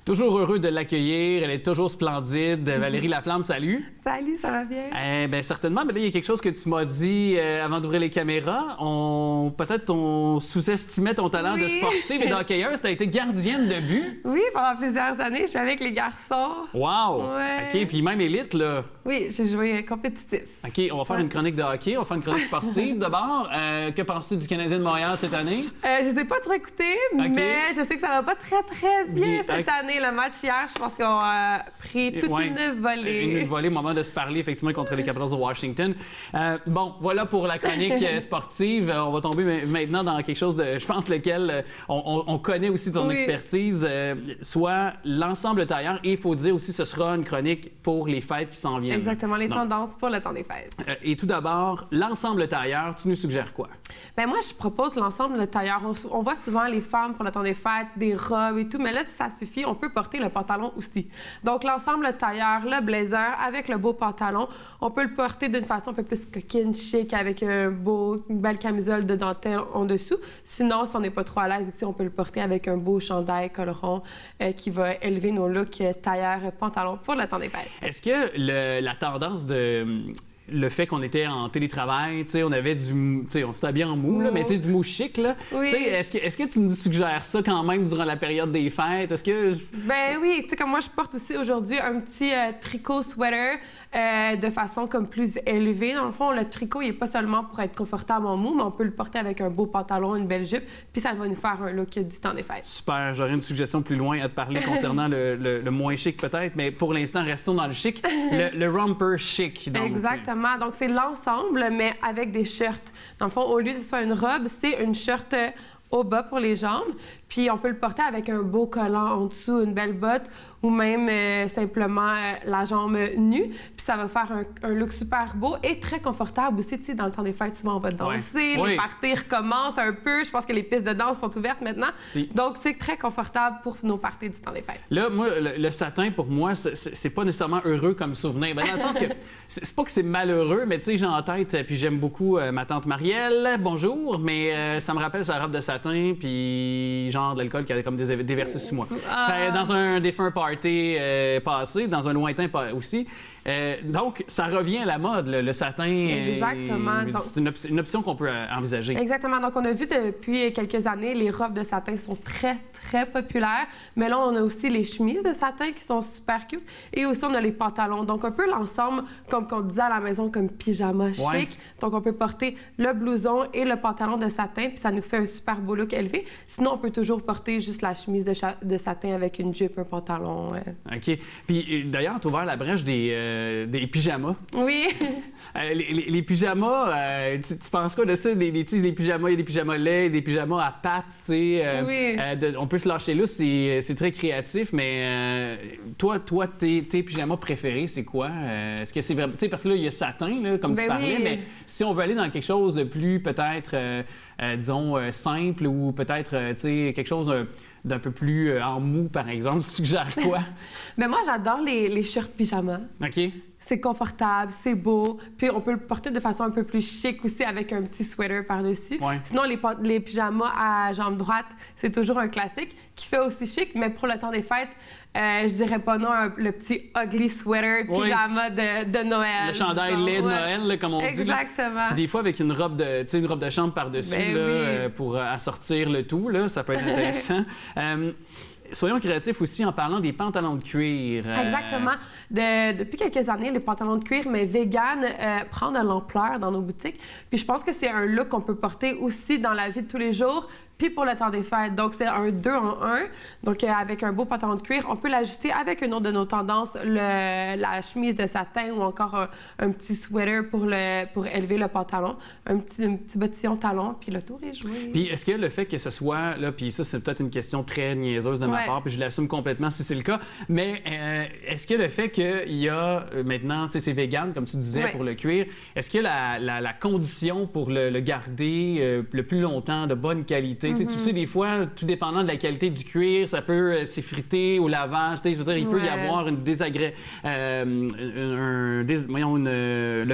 Toujours heureux de l'accueillir. Elle est toujours splendide. Valérie Laflamme, salut. Salut, ça va bien? Bien, certainement. Mais là, il y a quelque chose que tu m'as dit avant d'ouvrir les caméras. Peut-être on sous-estimait ton talent de sportive et d'hockeyeuse. Tu as été gardienne de but. Oui, pendant plusieurs années, je jouais avec les garçons. Wow! Ouais. OK, puis même élite, là. Oui, j'ai joué compétitif. OK, on va faire une chronique de hockey. On va faire une chronique sportive d'abord. Que penses-tu du Canadien de Montréal cette année? Je ne ai pas trop écouté, mais je sais que ça va pas très bien cette année. Le match hier, je pense qu'ils ont pris toute une volée. Une volée au moment de se parler, effectivement, contre les Capitals de Washington. Bon, voilà pour la chronique sportive. On va tomber maintenant dans quelque chose de, je pense, lequel on connaît aussi ton expertise, soit l'ensemble tailleur. Et il faut dire aussi, ce sera une chronique pour les fêtes qui s'en viennent. Exactement, les tendances pour le temps des fêtes. Et tout d'abord, l'ensemble tailleur, tu nous suggères quoi? Bien, moi, je propose l'ensemble tailleur. On voit souvent les femmes pour le temps des fêtes, des robes et tout, mais là, si ça suffit, on peut porter le pantalon aussi. Donc, l'ensemble tailleur, le blazer avec le beau pantalon, on peut le porter d'une façon un peu plus coquine, chic, avec une belle camisole de dentelle en dessous. Sinon, si on n'est pas trop à l'aise ici, on peut le porter avec un beau chandail col rond qui va élever nos looks tailleur-pantalon pour le temps des fêtes. Est-ce que la tendance de... Le fait qu'on était en télétravail, on avait on s'était bien en mou, là, mais du mou chic, là. Oui. Est-ce que tu nous suggères ça quand même durant la période des fêtes? Est-ce que... Ben oui, comme moi, je porte aussi aujourd'hui un petit tricot sweater de façon comme plus élevée. Dans le fond, le tricot, il n'est pas seulement pour être confortable en mou, mais on peut le porter avec un beau pantalon, une belle jupe, puis ça va nous faire un look du temps des fêtes. Super, j'aurais une suggestion plus loin à te parler concernant le moins chic peut-être, mais pour l'instant, restons dans le chic. Le romper chic. Donc. Exactement. Donc, c'est l'ensemble, mais avec des shirts. Dans le fond, au lieu que ce soit une robe, c'est une shirt au bas pour les jambes. Puis, on peut le porter avec un beau collant en dessous, une belle botte, ou même simplement la jambe nue. Puis, ça va faire un look super beau et très confortable aussi. Tu sais, dans le temps des fêtes, souvent, on va danser. Les parties recommencent un peu. Je pense que les pistes de danse sont ouvertes maintenant. Si. Donc, c'est très confortable pour nos parties du temps des fêtes. Là, moi, le satin, pour moi, c'est pas nécessairement heureux comme souvenir. Ben, dans le sens que c'est pas que c'est malheureux, mais tu sais, j'ai en tête, puis j'aime beaucoup ma tante Marielle. Bonjour, mais ça me rappelle sa robe de satin, puis genre de l'alcool qui avait comme déversé sur moi. Dans un défunt party passé, dans un lointain aussi. Donc, ça revient à la mode, le satin. Exactement. C'est une option qu'on peut envisager. Exactement. Donc, on a vu depuis quelques années, les robes de satin sont très populaires. Mais là, on a aussi les chemises de satin qui sont super cute. Et aussi, on a les pantalons. Donc, un peu l'ensemble, comme on disait à la maison, comme pyjama chic. Donc, on peut porter le blouson et le pantalon de satin, puis ça nous fait un super beau look élevé. Sinon, on peut toujours porter juste la chemise de satin avec une jupe, un pantalon. OK. Puis, d'ailleurs, tu as ouvert la brèche des pyjamas. Oui. Les pyjamas, tu penses quoi de ça? Les pyjamas, il y a des pyjamas laids, des pyjamas à pattes, tu sais. Oui. On peut se lâcher là, c'est très créatif, mais toi, tes pyjamas préférés, c'est quoi? Est-ce que c'est vraiment... Tu sais, parce que là, il y a satin, là, comme tu parlais, mais si on veut aller dans quelque chose de plus, peut-être, disons, simple ou peut-être, tu sais, quelque chose d'un peu plus en mou, par exemple, tu suggères quoi? Mais moi, j'adore les shirts pyjamas. OK. C'est confortable, c'est beau. Puis on peut le porter de façon un peu plus chic aussi avec un petit sweater par-dessus. Ouais. Sinon, les pyjamas à jambes droites, c'est toujours un classique qui fait aussi chic, mais pour le temps des fêtes, je dirais pas non le petit ugly sweater pyjama de Noël. Le chandail laid de Noël, là, comme on dit. Exactement. Puis des fois, avec une robe de chambre par-dessus pour assortir le tout, là, ça peut être intéressant. Soyons créatifs aussi en parlant des pantalons de cuir. Exactement. Depuis quelques années, les pantalons de cuir, mais vegan, prend de l'ampleur dans nos boutiques. Puis je pense que c'est un look qu'on peut porter aussi dans la vie de tous les jours, puis pour le temps des fêtes. Donc, c'est un 2 en 1. Donc, avec un beau pantalon de cuir, on peut l'ajuster avec une autre de nos tendances, la chemise de satin ou encore un petit sweater pour élever le pantalon, un petit bottillon talon, puis le tour est joué. Puis, est-ce que le fait que ce soit, là, puis ça, c'est peut-être une question très niaiseuse de ma part, puis je l'assume complètement si c'est le cas, mais est-ce que le fait qu'il y a maintenant, c'est vegan, comme tu disais, pour le cuir, est-ce que la condition pour le garder le plus longtemps, de bonne qualité, tu sais, des fois, tout dépendant de la qualité du cuir, ça peut s'effriter au lavage. Je veux dire, il peut y avoir le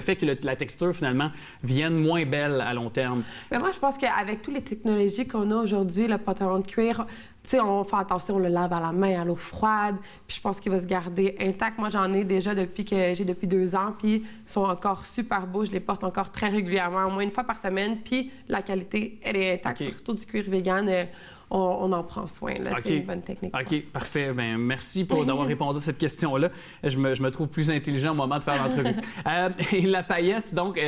fait que la texture, finalement, vienne moins belle à long terme. Mais moi, je pense qu'avec toutes les technologies qu'on a aujourd'hui, le pantalon de cuir sais, on fait attention, on le lave à la main, à l'eau froide, puis je pense qu'il va se garder intact. Moi, j'en ai déjà depuis 2 ans, puis ils sont encore super beaux. Je les porte encore très régulièrement, au moins une fois par semaine, puis la qualité, elle est intacte, surtout du cuir vegan. On en prend soin. Là. C'est une bonne technique. OK, parfait. Bien, merci d'avoir répondu à cette question-là. Je me trouve plus intelligent au moment de faire l'entrevue. Et la paillette, donc,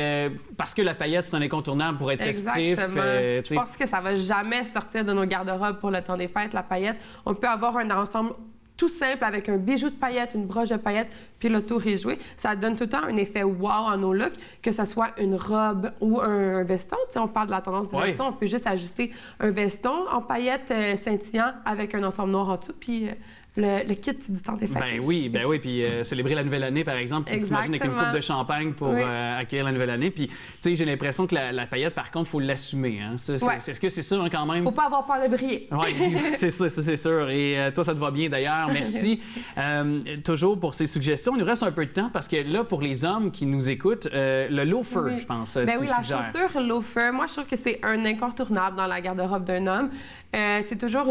parce que la paillette, c'est un incontournable pour être festif. Je pense que ça va jamais sortir de nos garde-robes pour le temps des fêtes, la paillette. On peut avoir un ensemble tout simple avec un bijou de paillettes, une broche de paillettes, puis le tour est joué. Ça donne tout le temps un effet wow en nos looks, que ce soit une robe ou un veston. Tu sais, on parle de la tendance du veston, on peut juste ajuster un veston en paillettes scintillant avec un ensemble noir en dessous, puis le kit du temps des fêtes. Ben oui. Puis célébrer la nouvelle année, par exemple, tu t'imagines avec une coupe de champagne pour accueillir la nouvelle année. Puis, tu sais, j'ai l'impression que la paillette, par contre, il faut l'assumer. Hein? Est-ce que c'est sûr quand même? Faut pas avoir peur de briller. Oui, c'est ça, c'est sûr. Et toi, ça te va bien d'ailleurs. Merci. Toujours pour ces suggestions. Il nous reste un peu de temps parce que là, pour les hommes qui nous écoutent, le loafer, je pense. Ben oui, la chaussure loafer, moi, je trouve que c'est un incontournable dans la garde-robe d'un homme. C'est toujours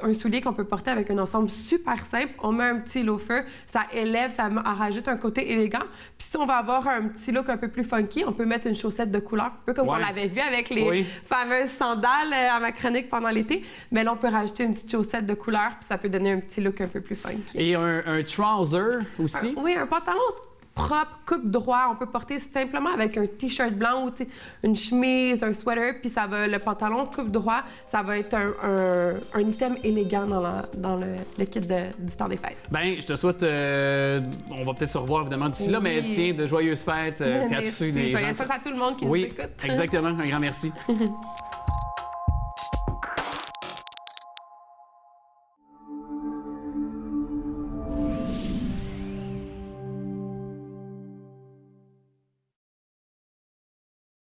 un soulier qu'on peut porter avec un ensemble super simple. On met un petit loafer, ça élève, ça rajoute un côté élégant. Puis si on va avoir un petit look un peu plus funky, on peut mettre une chaussette de couleur, un peu comme on l'avait vu avec les fameuses sandales à ma chronique pendant l'été. Mais là, on peut rajouter une petite chaussette de couleur, puis ça peut donner un petit look un peu plus funky. Et un trouser aussi? Oui, un pantalon propre, coupe droit. On peut porter simplement avec un T-shirt blanc ou une chemise, un sweater, puis le pantalon coupe droit, ça va être un item élégant dans le kit du temps des fêtes. Bien, je te souhaite, on va peut-être se revoir évidemment d'ici là, mais tiens, de joyeuses fêtes. Merci, joyeuses fêtes à tout le monde qui nous écoute. Exactement, un grand merci.